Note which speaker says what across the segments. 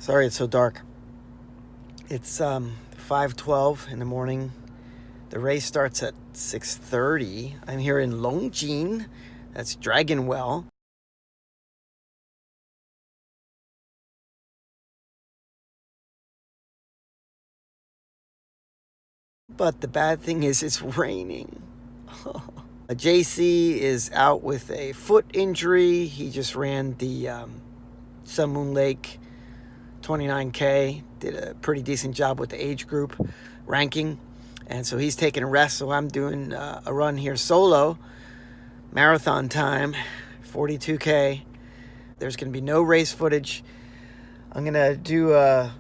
Speaker 1: Sorry it's so dark. It's 5:12 in the morning. The race starts at 6:30. I'm here in Longjin. That's Dragon Well. But the bad thing is it's raining. JC is out with a foot injury. He just ran the Salomon Lake 29K. Did a pretty decent job with the age group ranking. And so he's taking a rest. So I'm doing a run here solo. Marathon time, 42K. There's going to be no race footage. I'm going to do a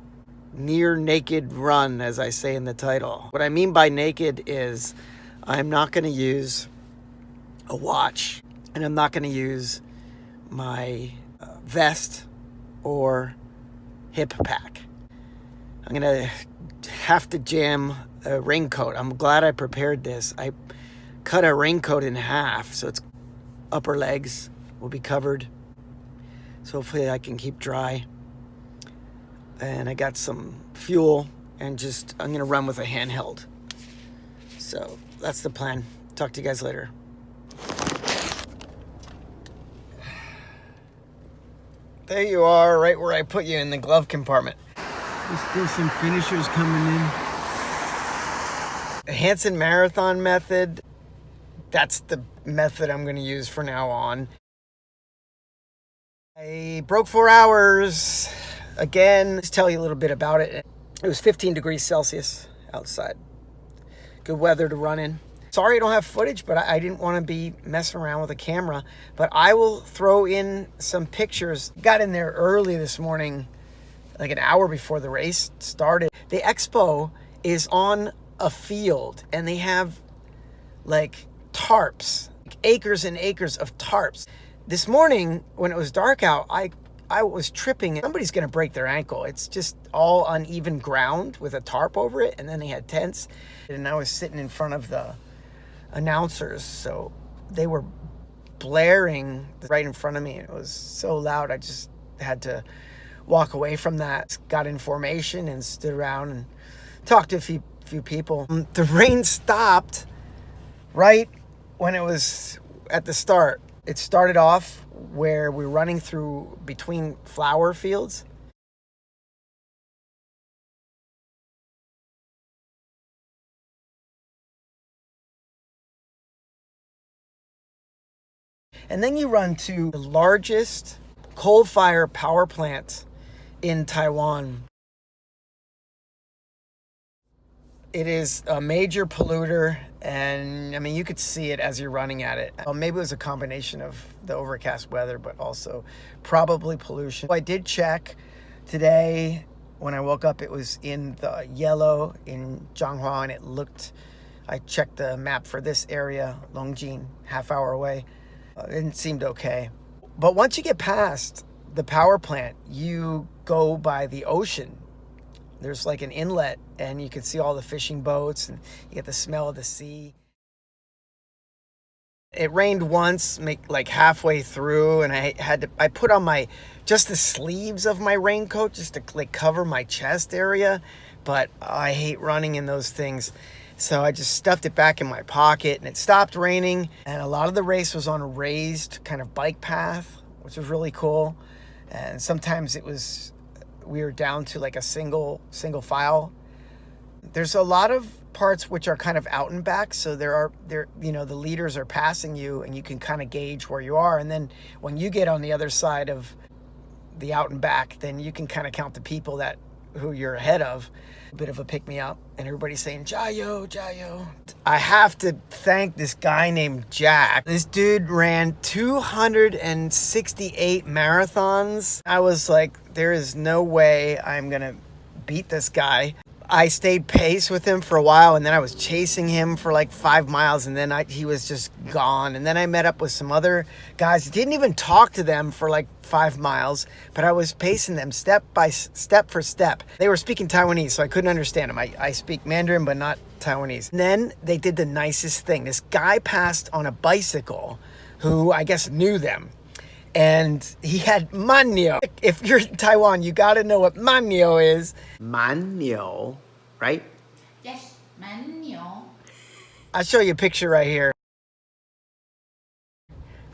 Speaker 1: near naked run, as I say in the title. What I mean by naked is I'm not going to use a watch, and I'm not going to use my vest or hip pack. I'm going to have to jam a raincoat. I'm glad I prepared this. I cut a raincoat in half, so it's upper legs will be covered. So hopefully I can keep dry. And I got some fuel, and I'm going to run with a handheld. So that's the plan. Talk to you guys later. There you are, right where I put you in the glove compartment. There's still some finishers coming in. The Hanson Marathon Method, that's the method I'm going to use from now on. I broke 4 hours. Again, let's tell you a little bit about it. It was 15 degrees Celsius outside. Good weather to run in. Sorry I don't have footage, but I didn't want to be messing around with a camera. But I will throw in some pictures. Got in there early this morning, like an hour before the race started. The expo is on a field, and they have like tarps, acres and acres of tarps. This morning, when it was dark out, I was tripping. Somebody's going to break their ankle. It's just all uneven ground with a tarp over it. And then they had tents. And I was sitting in front of the announcers. So they were blaring right in front of me. It was so loud. I just had to walk away from that. Got in formation and stood around and talked to a few people. The rain stopped right when it was at the start. It started off where we're running through between flower fields. And then you run to the largest coal-fired power plant in Taiwan. It is a major polluter, and I mean, you could see it as you're running at it. Maybe it was a combination of the overcast weather, but also probably pollution. I did check today when I woke up, it was in the yellow in Zhanghua, and I checked the map for this area, Longjin, half hour away. It seemed okay. But once you get past the power plant, you go by the ocean. There's like an inlet, and you can see all the fishing boats, and you get the smell of the sea. It rained once, like halfway through, and I put on just the sleeves of my raincoat just to like cover my chest area, but I hate running in those things. So I just stuffed it back in my pocket, and it stopped raining, and a lot of the race was on a raised kind of bike path, which was really cool. And sometimes we were down to like a single file. There's a lot of parts which are kind of out and back, so the leaders are passing you, and you can kind of gauge where you are. And then when you get on the other side of the out and back, then you can kind of count the people who you're ahead of. A bit of a pick me up, and everybody's saying Jayo, Jayo. I have to thank this guy named Jack. This dude ran 268 marathons. I was like, there is no way I'm gonna beat this guy. I stayed pace with him for a while, and then I was chasing him for like 5 miles, and then he was just gone. And then I met up with some other guys. Didn't even talk to them for like 5 miles, but I was pacing them step for step. They were speaking Taiwanese, so I couldn't understand them. I speak Mandarin, but not Taiwanese. And then they did the nicest thing. This guy passed on a bicycle who I guess knew them. And he had manyo. If you're in Taiwan, you got to know what manyo is. Manyo, right?
Speaker 2: Yes, manyo.
Speaker 1: I'll show you a picture right here.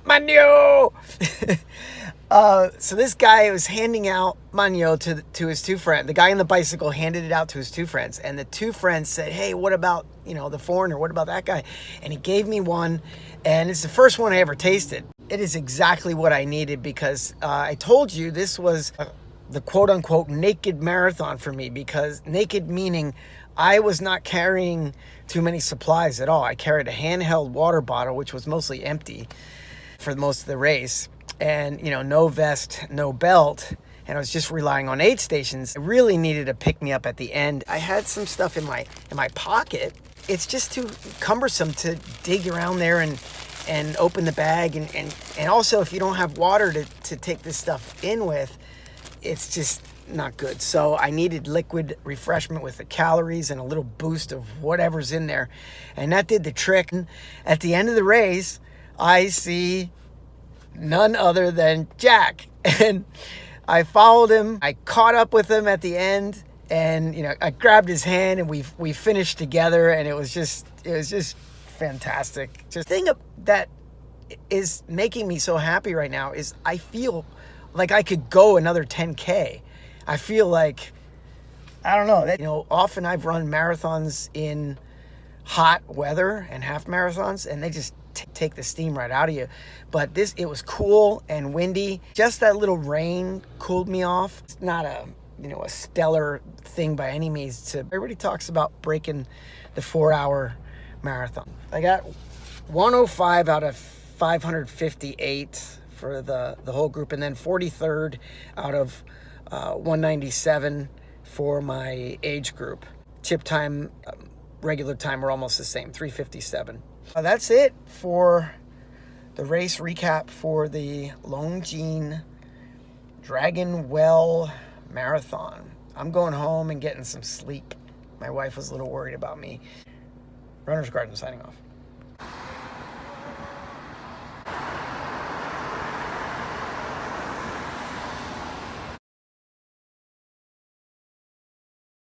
Speaker 1: Manyo! So this guy was handing out manyo to his two friends. The guy on the bicycle handed it out to his two friends. And the two friends said, hey, what about, the foreigner? What about that guy? And he gave me one. And it's the first one I ever tasted. It is exactly what I needed because I told you this was the quote-unquote naked marathon for me, because naked meaning I was not carrying too many supplies at all. I carried a handheld water bottle, which was mostly empty for most of the race, and no vest, no belt, and I was just relying on aid stations. I really needed to pick me up at the end. I had some stuff in my pocket. It's just too cumbersome to dig around there and open the bag, and also if you don't have water to take this stuff in with, it's just not good. So I needed liquid refreshment with the calories and a little boost of whatever's in there, and that did the trick. At the end of the race, I see none other than Jack, and I followed him. I caught up with him at the end, and I grabbed his hand, and we finished together, and it was just fantastic. Just the thing that is making me so happy right now is I feel like I could go another 10K. I feel like, I don't know, that often I've run marathons in hot weather and half marathons, and they just take the steam right out of you. But it was cool and windy. Just that little rain cooled me off. It's not a stellar thing by any means. Everybody talks about breaking the 4-hour marathon. I got 105 out of 558 for the whole group, and then 43rd out of 197 for my age group. Chip time, regular time were almost the same, 3:57. That's it for the race recap for the Longjin Dragon Well Marathon. I'm going home and getting some sleep. My wife was a little worried about me. Runner's Garden signing off.